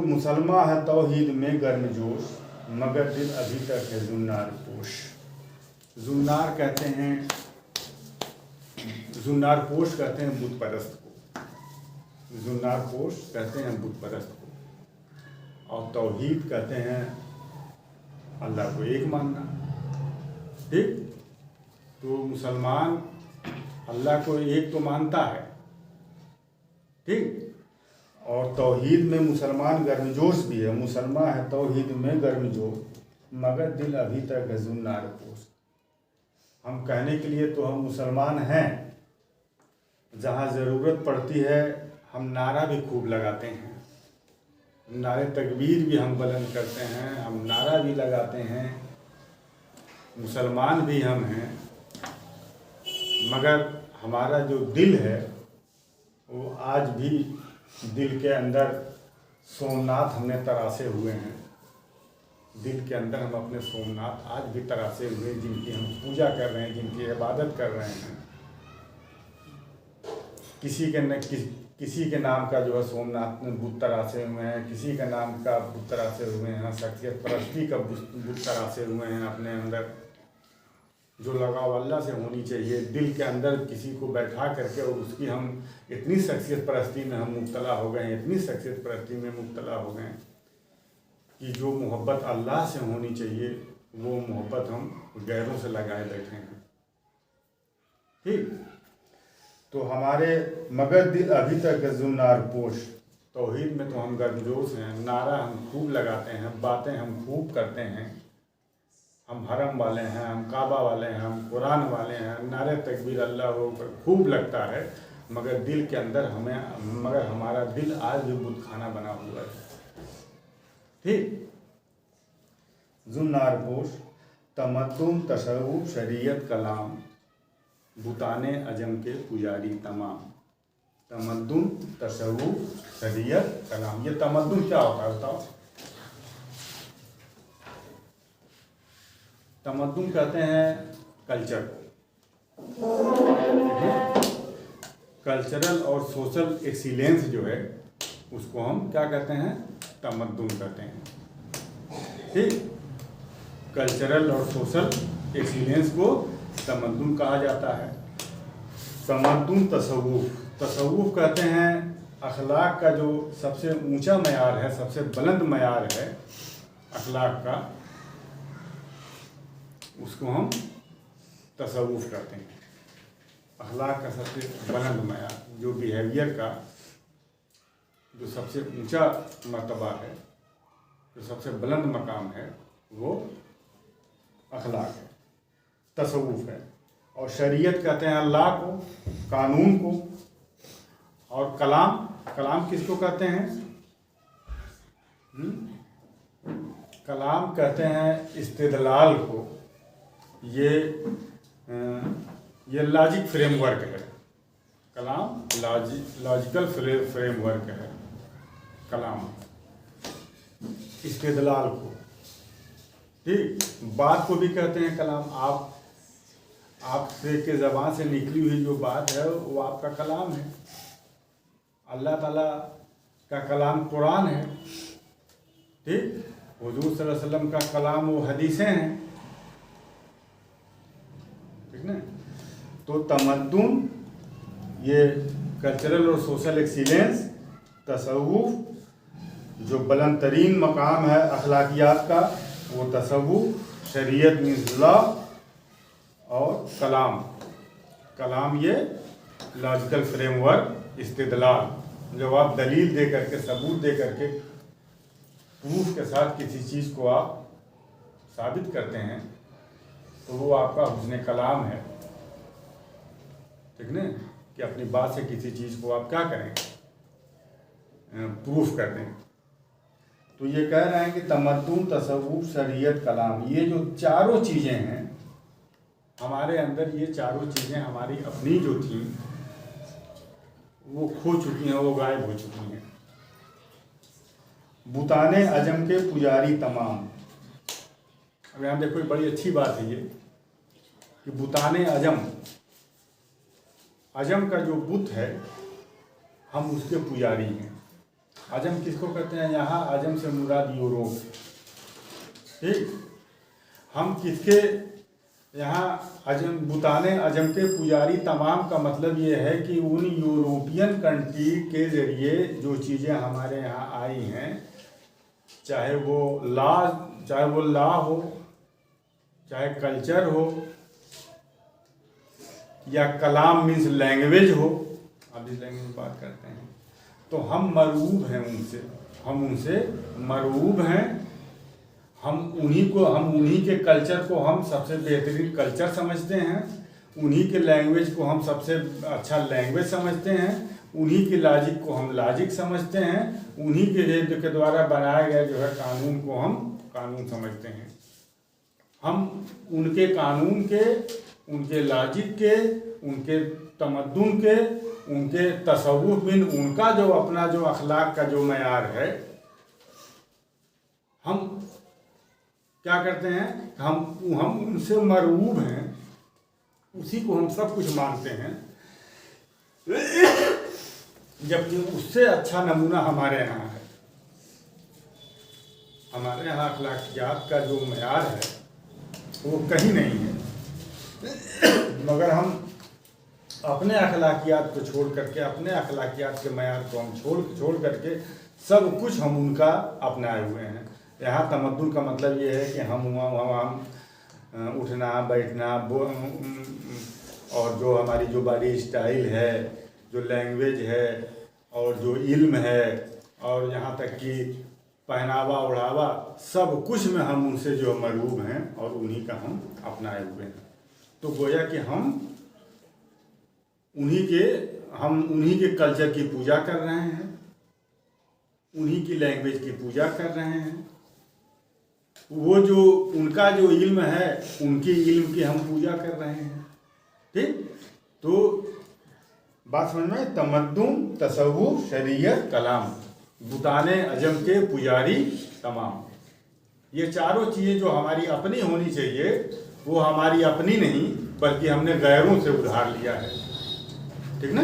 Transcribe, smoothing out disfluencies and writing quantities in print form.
मुसलमान है तौहीद में गर्मजोश, मगर दिल अभी तक है जुन्नार पोश। जुन्नार कहते हैं, जुन्नार पोश कहते हैं बुत परस्त को, जुन्नार पोश कहते हैं बुत परस्त को, और तौहीद कहते हैं अल्लाह को एक मानना। ठीक, तो मुसलमान अल्लाह को एक तो मानता है, ठीक, और तौहीद में मुसलमान गर्मजोश भी है। मुसलमान है तौहीद में गर्मजोश, मगर दिल अभी तक है जुन्नार पोश। हम कहने के लिए तो हम मुसलमान हैं, जहाँ ज़रूरत पड़ती है हम नारा भी खूब लगाते हैं, नारे तकबीर भी हम बुलंद करते हैं, हम नारा भी लगाते हैं, मुसलमान भी हम हैं, मगर हमारा जो दिल है वो आज भी दिल के अंदर सोमनाथ हमने तरासे हुए हैं। दिल के अंदर हम अपने सोमनाथ आज भी तरासे हुए, जिनकी हम पूजा कर रहे हैं, जिनकी इबादत कर रहे हैं। किसी के नाम का जो है सोमनाथ में बुत तरासे हुए हैं, किसी के नाम का बुत तरासे हुए हैं, शख्सियत परस्ती का बुत तरासे हुए हैं। अपने अंदर जो लगाव अल्लाह से होनी चाहिए, दिल के अंदर किसी को बैठा करके और उसकी हम इतनी शख्सियत परस्ती में हम मुब्तला हो गए हैं, इतनी शख्सियत परस्ती में मुब्तला हो गए हैं कि जो मोहब्बत अल्लाह से होनी चाहिए वो मोहब्बत हम गैरों से लगाए बैठे हैं। ठीक, तो हमारे मगर दिल अभी तक जुन्नार पोश। तौहीद में तो हम गर्मजोश हैं, नारा हम खूब लगाते हैं, बातें हम खूब करते हैं, हम हरम वाले हैं, हम काबा वाले हैं, हम कुरान वाले हैं, नारे तकबीर अल्लाह पर खूब लगता है, मगर दिल के अंदर मगर हमारा दिल आज भी बुत खाना बना हुआ है। ठीक, जुन्नार पोश, तमद्दुन तशव्वुफ शरीयत कलाम, बुताने अजम के पुजारी तमाम। तमद्दुन तशव्वुफ शरीयत कलाम, ये तमद्दुन क्या होता है बताओ? तमद्दुन कहते हैं कल्चर को, कल्चरल और सोशल एक्सीलेंस जो है उसको हम क्या कहते हैं? तमद्दुन कहते हैं। ठीक, कल्चरल और सोशल एक्सीलेंस को तमद्दुन कहा जाता है। तमद्दुन तसव्वुफ, तसव्वुफ कहते हैं अखलाक का जो सबसे ऊंचा मयार है, सबसे बुलंद मयार है अखलाक का, उसको हम तसव्वुफ कहते हैं। अखलाक का सबसे बुलंद मयार, जो बिहेवियर का जो सबसे ऊंचा मर्तबा है, जो सबसे बुलंद मकाम है, वो अखलाक है, तसव्वुफ है। और शरीयत कहते हैं अल्लाह को, कानून को। और कलाम, कलाम किसको कहते हैं? कलाम कहते हैं इस्तिदलाल को। ये लॉजिक फ्रेमवर्क है कलाम, लॉजिकल फ्रेमवर्क है कलाम, इस्तिदलाल को। ठीक, बात को भी कहते हैं कलाम। आपसे के ज़बान से निकली हुई जो बात है वो आपका कलाम है। अल्लाह ताला का कलाम कुरान है। ठीक, हुजूर सल्लल्लाहु अलैहि वसल्लम का कलाम वो हदीसें हैं। ठीक ना? तो तमद्दुन, ये कल्चरल और सोशल एक्सीलेंस, तसव्वुफ जो बुलंद तरीन मकाम है अखलाकियात का, वो तसव्वुफ, शरीयत मीन्स लॉ, और कलाम, कलाम ये लॉजिकल फ्रेमवर्क, इस्तिदलाल, जब आप दलील दे करके, सबूत दे करके, प्रूफ के साथ किसी चीज़ को आप साबित करते हैं तो वो आपका हुस्न कलाम है। ठीक ना? कि अपनी बात से किसी चीज़ को आप क्या करें? प्रूफ कर दें। तो ये कह रहे हैं कि तमद्दुन, तसव्वुफ, शरीयत, कलाम, ये जो चारों चीज़ें हैं हमारे अंदर, ये चारों चीज़ें हमारी अपनी जो थी वो खो चुकी हैं, वो गायब हो चुकी हैं। बुताने अजम के पुजारी तमाम। अब यहाँ देखो बड़ी अच्छी बात है ये कि बुताने अजम, अजम का जो बुत है हम उसके पुजारी हैं। अजम किसको कहते हैं? यहाँ अजम से मुराद यूरोप। ठीक, हम किसके यहाँ अजम बुताने अजम के पुजारी तमाम का मतलब ये है कि उन यूरोपियन कंट्री के ज़रिए जो चीज़ें हमारे यहाँ आई हैं, चाहे वो लॉ हो, चाहे कल्चर हो, या कलाम मीन्स लैंग्वेज हो, अब इस लैंग्वेज में बात करते हैं, तो हम मरऊब हैं उनसे, हम उनसे मरऊब हैं। हम उन्हीं के कल्चर को हम सबसे बेहतरीन कल्चर समझते हैं, उन्हीं के लैंग्वेज को हम सबसे अच्छा लैंग्वेज समझते हैं, उन्हीं के लॉजिक को हम लॉजिक समझते हैं, उन्हीं के द्वारा बनाए गए जो है कानून को हम कानून समझते हैं। हम उनके कानून के, उनके लॉजिक के, उनके तमद्दुन के, उनके तसव्वुफ में उनका जो अपना जो अखलाक का जो मयार है, हम क्या करते हैं? हम उनसे मरऊब हैं, उसी को हम सब कुछ मानते हैं। जबकि उससे अच्छा नमूना हमारे यहाँ है। हमारे यहाँ अखलाकियात का जो मयार है वो कहीं नहीं है, मगर हम अपने अखलाकियात को छोड़ करके, अपने अखलाकियात के मयार को हम छोड़ करके सब कुछ हम उनका अपनाए हुए हैं। यहाँ तमद्दुन का मतलब ये है कि हम उठना बैठना और जो हमारी जो बॉडी स्टाइल है, जो लैंग्वेज है, और जो इल्म है, और यहाँ तक कि पहनावा ओढ़ावा, सब कुछ में हम उनसे जो मरऊब हैं और उन्हीं का हम अपनाए हुए हैं। तो गोया कि हम उन्हीं के कल्चर की पूजा कर रहे हैं, उन्हीं की लैंग्वेज की पूजा कर रहे हैं। वो जो उनका जो इल्म है, उनकी इल्म की हम पूजा कर रहे हैं। ठीक, तो बात समझ में? तमद्दुन, तसव्वुफ, शरीयत, कलाम, बुताने अजम के पुजारी तमाम, ये चारों चीज़ें जो हमारी अपनी होनी चाहिए, वो हमारी अपनी नहीं बल्कि हमने गैरों से उधार लिया है। ठीक ना?